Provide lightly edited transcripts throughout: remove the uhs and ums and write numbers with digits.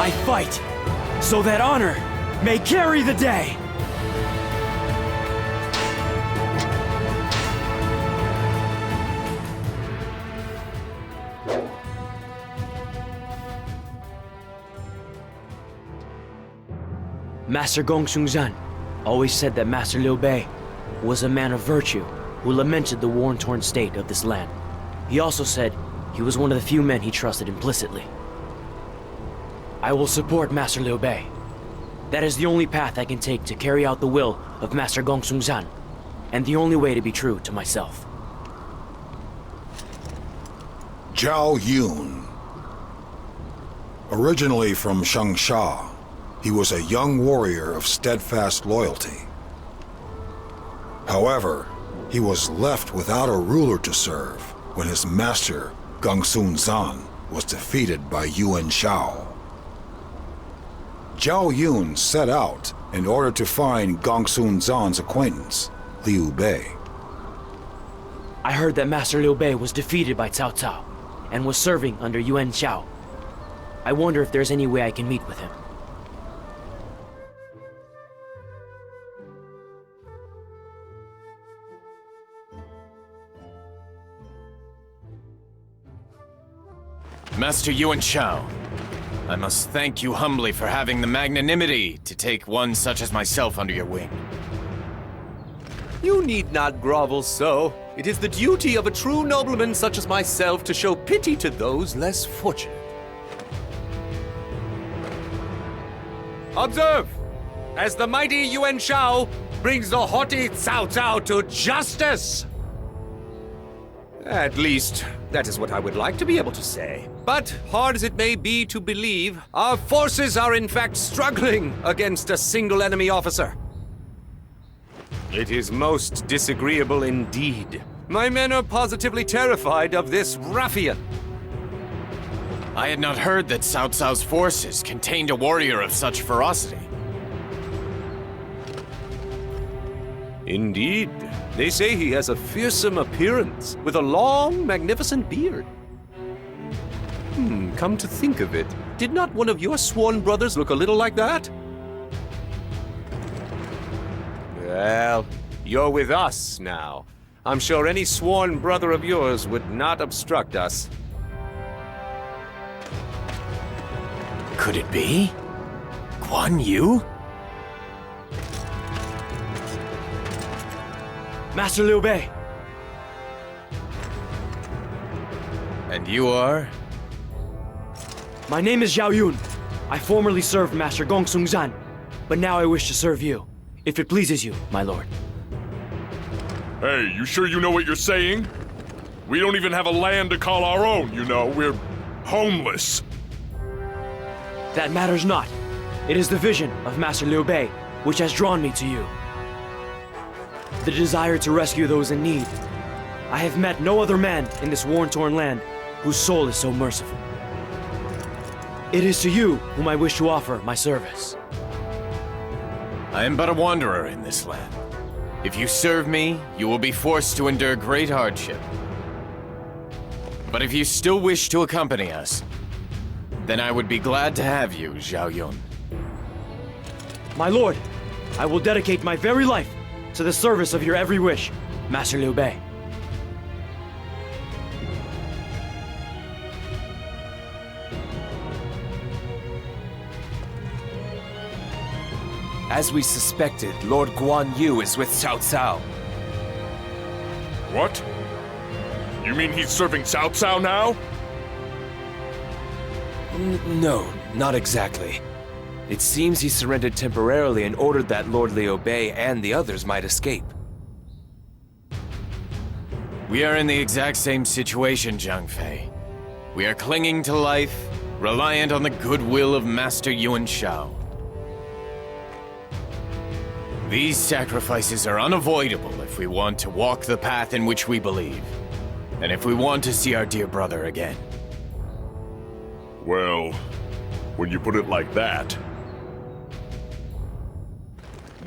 I fight, so that honor may carry the day! Master Gongsun-zan always said that Master Liu Bei was a man of virtue who lamented the war-torn state of this land. He also said he was one of the few men he trusted implicitly. I will support Master Liu Bei. That is the only path I can take to carry out the will of Master Gongsun-zan, and the only way to be true to myself. Zhao Yun. Originally from Changsha, he was a young warrior of steadfast loyalty. However, he was left without a ruler to serve when his master, Gongsun-zan, was defeated by Yuan Shao. Zhao Yun set out in order to find Gongsun-zan's acquaintance, Liu Bei. I heard that Master Liu Bei was defeated by Cao Cao and was serving under Yuan Shao. I wonder if there's any way I can meet with him. Master Yuan Shao, I must thank you humbly for having the magnanimity to take one such as myself under your wing. You need not grovel so. It is the duty of a true nobleman such as myself to show pity to those less fortunate. Observe! As the mighty Yuan Shao brings the haughty Cao Cao to justice! At least, that is what I would like to be able to say. But, hard as it may be to believe, our forces are in fact struggling against a single enemy officer. It is most disagreeable indeed. My men are positively terrified of this ruffian. I had not heard that Cao Cao's forces contained a warrior of such ferocity. Indeed. They say he has a fearsome appearance, with a long, magnificent beard. Come to think of it, did not one of your sworn brothers look a little like that? Well, you're with us now. I'm sure any sworn brother of yours would not obstruct us. Could it be? Guan Yu? Master Liu Bei! And you are? My name is Zhao Yun. I formerly served Master Gongsun-zan, but now I wish to serve you, if it pleases you, my lord. Hey, you sure you know what you're saying? We don't even have a land to call our own, you know. We're homeless. That matters not. It is the vision of Master Liu Bei which has drawn me to you. The desire to rescue those in need. I have met no other man in this war-torn land whose soul is so merciful. It is to you whom I wish to offer my service. I am but a wanderer in this land. If you serve me, you will be forced to endure great hardship. But if you still wish to accompany us, then I would be glad to have you, Zhao Yun. My lord, I will dedicate my very life to the service of your every wish, Master Liu Bei. As we suspected, Lord Guan Yu is with Cao Cao. What? You mean he's serving Cao Cao now? No, not exactly. It seems he surrendered temporarily and ordered that Lord Liu Bei and the others might escape. We are in the exact same situation, Zhang Fei. We are clinging to life, reliant on the goodwill of Master Yuan Shao. These sacrifices are unavoidable if we want to walk the path in which we believe, and if we want to see our dear brother again. Well, when you put it like that...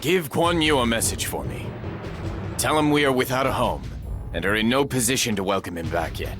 Give Guan Yu a message for me. Tell him we are without a home, and are in no position to welcome him back yet.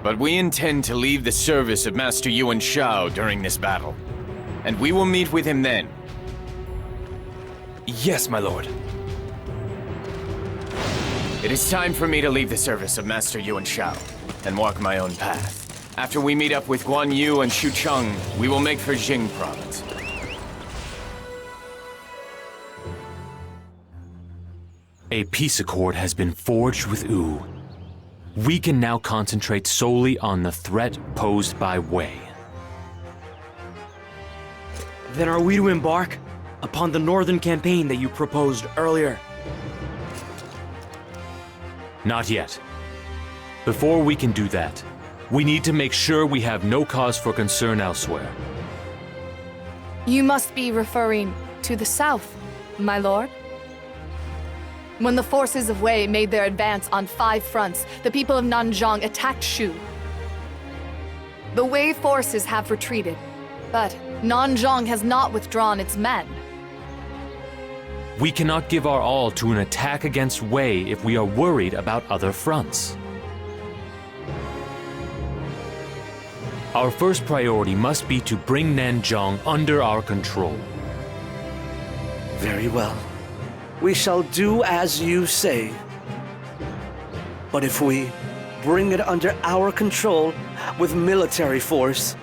But we intend to leave the service of Master Yuan Shao during this battle. And we will meet with him then. Yes, my lord. It is time for me to leave the service of Master Yuan Shao and walk my own path. After we meet up with Guan Yu and Xu Cheng, we will make for Jing province. A peace accord has been forged with Wu. We can now concentrate solely on the threat posed by Wei. Then are we to embark upon the northern campaign that you proposed earlier? Not yet. Before we can do that, we need to make sure we have no cause for concern elsewhere. You must be referring to the south, my lord. When the forces of Wei made their advance on 5 fronts, the people of Nanzhong attacked Shu. The Wei forces have retreated, but Nanzhong has not withdrawn its men. We cannot give our all to an attack against Wei if we are worried about other fronts. Our first priority must be to bring Nanzhong under our control. Very well. We shall do as you say. But if we bring it under our control with military force,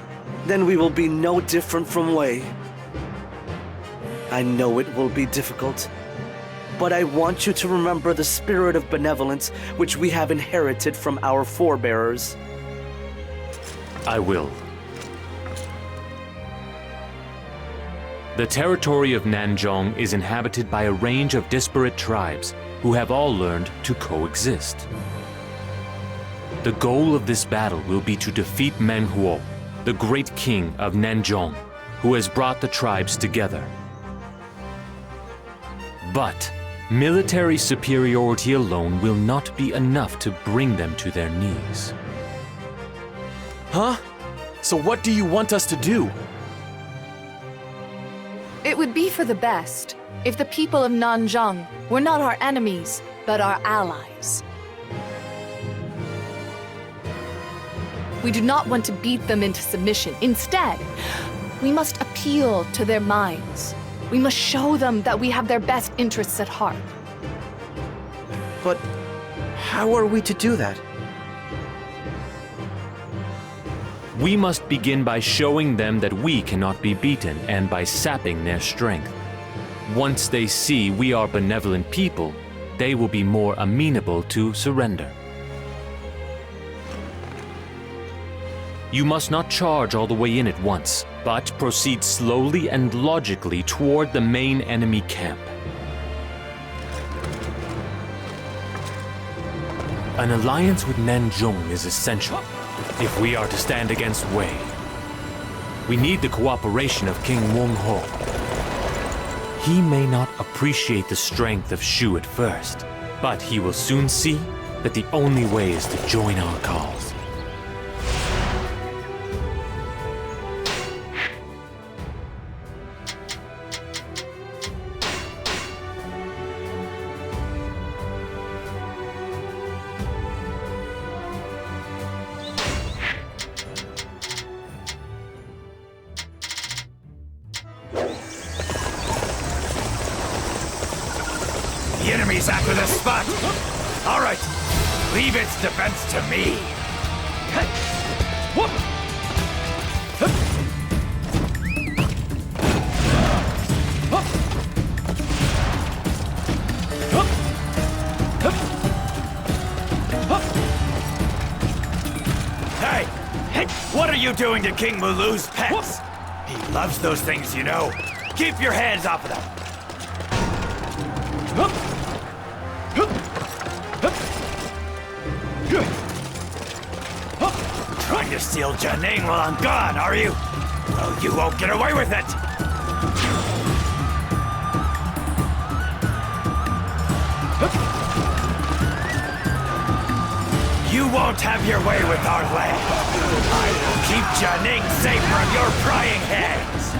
then we will be no different from Wei. I know it will be difficult, but I want you to remember the spirit of benevolence which we have inherited from our forebears. I will. The territory of Nanzhong is inhabited by a range of disparate tribes who have all learned to coexist. The goal of this battle will be to defeat Meng Huo, the great king of Nanzhong, who has brought the tribes together. But military superiority alone will not be enough to bring them to their knees. Huh? So what do you want us to do? It would be for the best if the people of Nanzhong were not our enemies, but our allies. We do not want to beat them into submission. Instead, we must appeal to their minds. We must show them that we have their best interests at heart. But how are we to do that? We must begin by showing them that we cannot be beaten and by sapping their strength. Once they see we are benevolent people, they will be more amenable to surrender. You must not charge all the way in at once, but proceed slowly and logically toward the main enemy camp. An alliance with Nanzhong is essential if we are to stand against Wei. We need the cooperation of King Wong Ho. He may not appreciate the strength of Shu at first, but he will soon see that the only way is to join our cause. The enemy's after this spot! All right, leave its defense to me! Hey! What are you doing to King Mulu's pets? He loves those things, you know. Keep your hands off of them! Trying to steal Jianing while I'm gone, are you? Well, you won't get away with it! You won't have your way with our land. I will keep Jianing safe from your prying hands.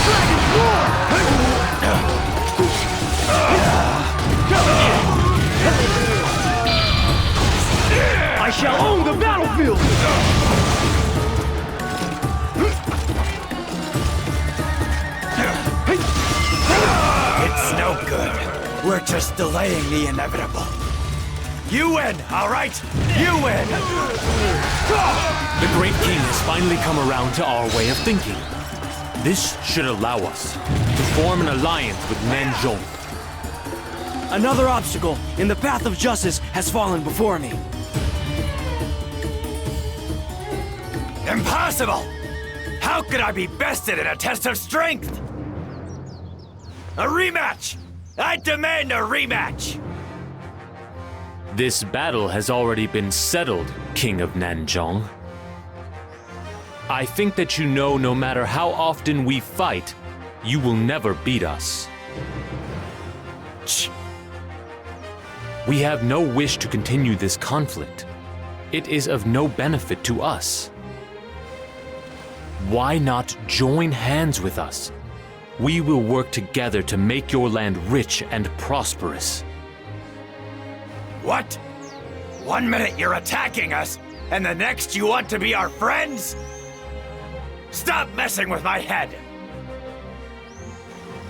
Dragon's Roar! It's no good. We're just delaying the inevitable. You win, all right? You win! The Great King has finally come around to our way of thinking. This should allow us to form an alliance with Nanzhong. Another obstacle in the path of justice has fallen before me. Impossible! How could I be bested in a test of strength? A rematch! I demand a rematch! This battle has already been settled, King of Nanzhong. I think that you know no matter how often we fight, you will never beat us. We have no wish to continue this conflict. It is of no benefit to us. Why not join hands with us? We will work together to make your land rich and prosperous. What? 1 minute you're attacking us, and the next you want to be our friends? Stop messing with my head!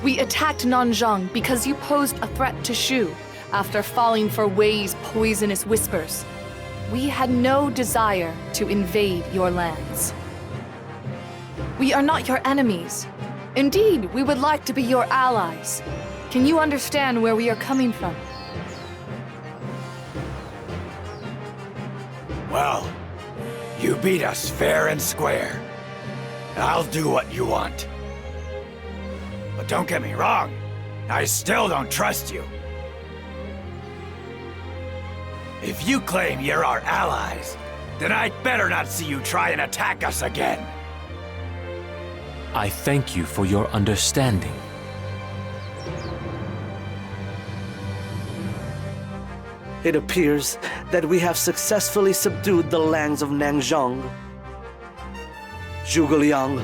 We attacked Nanzhong because you posed a threat to Shu after falling for Wei's poisonous whispers. We had no desire to invade your lands. We are not your enemies. Indeed, we would like to be your allies. Can you understand where we are coming from? Well, you beat us fair and square. I'll do what you want. But don't get me wrong, I still don't trust you. If you claim you're our allies, then I'd better not see you try and attack us again. I thank you for your understanding. It appears that we have successfully subdued the lands of Nanzhong. Zhuge Liang,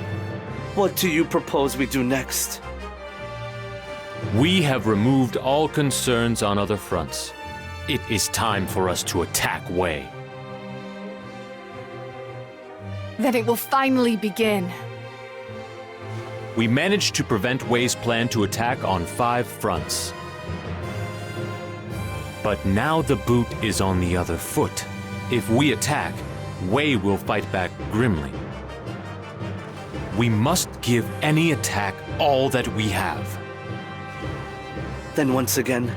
what do you propose we do next? We have removed all concerns on other fronts. It is time for us to attack Wei. Then it will finally begin. We managed to prevent Wei's plan to attack on 5 fronts. But now the boot is on the other foot. If we attack, Wei will fight back grimly. We must give any attack all that we have. Then once again,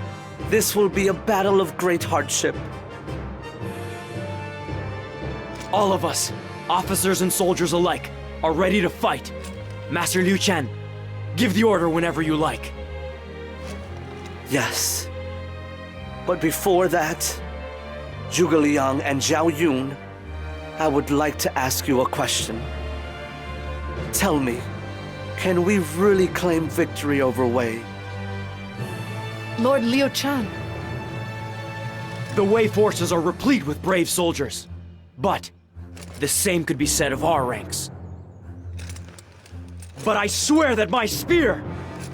this will be a battle of great hardship. All of us, officers and soldiers alike, are ready to fight. Master Liu Chen, give the order whenever you like. Yes. But before that, Zhuge Liang and Zhao Yun, I would like to ask you a question. Tell me, can we really claim victory over Wei? Lord Liu Chen. The Wei forces are replete with brave soldiers. But the same could be said of our ranks. But I swear that my spear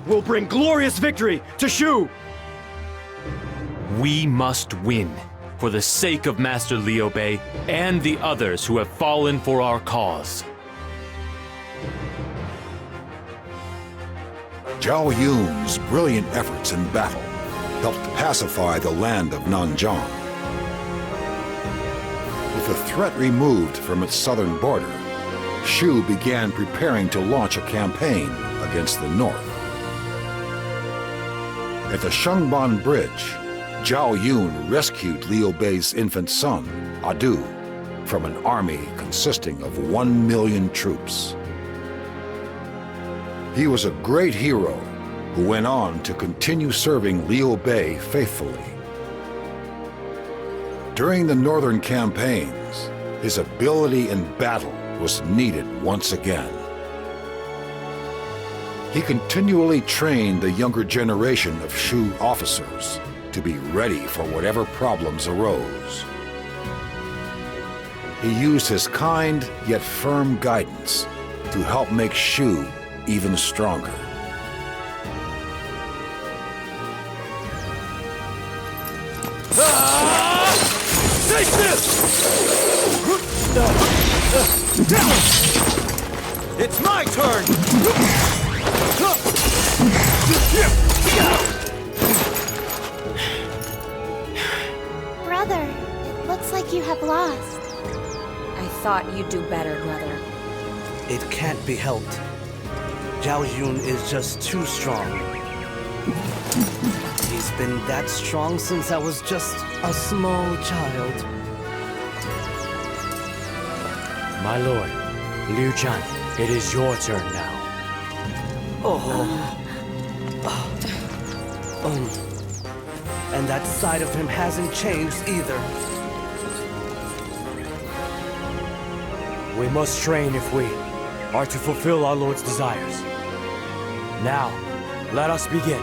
will bring glorious victory to Shu! We must win, for the sake of Master Liu Bei and the others who have fallen for our cause. Zhao Yun's brilliant efforts in battle helped pacify the land of Nanzhong. With the threat removed from its southern border, Shu began preparing to launch a campaign against the north. At the Shengban Bridge, Zhao Yun rescued Liu Bei's infant son, Adu, from an army consisting of 1 million troops. He was a great hero who went on to continue serving Liu Bei faithfully. During the northern campaigns, his ability in battle was needed once again. He continually trained the younger generation of Shu officers to be ready for whatever problems arose. He used his kind yet firm guidance to help make Shu even stronger. Take this! It's my turn! thought you'd do better, brother. It can't be helped. Zhao Yun is just too strong. He's been that strong since I was just a small child. My lord, Liu Chan, it is your turn now. And that side of him hasn't changed either. We must train if we are to fulfill our lord's desires. Now, let us begin.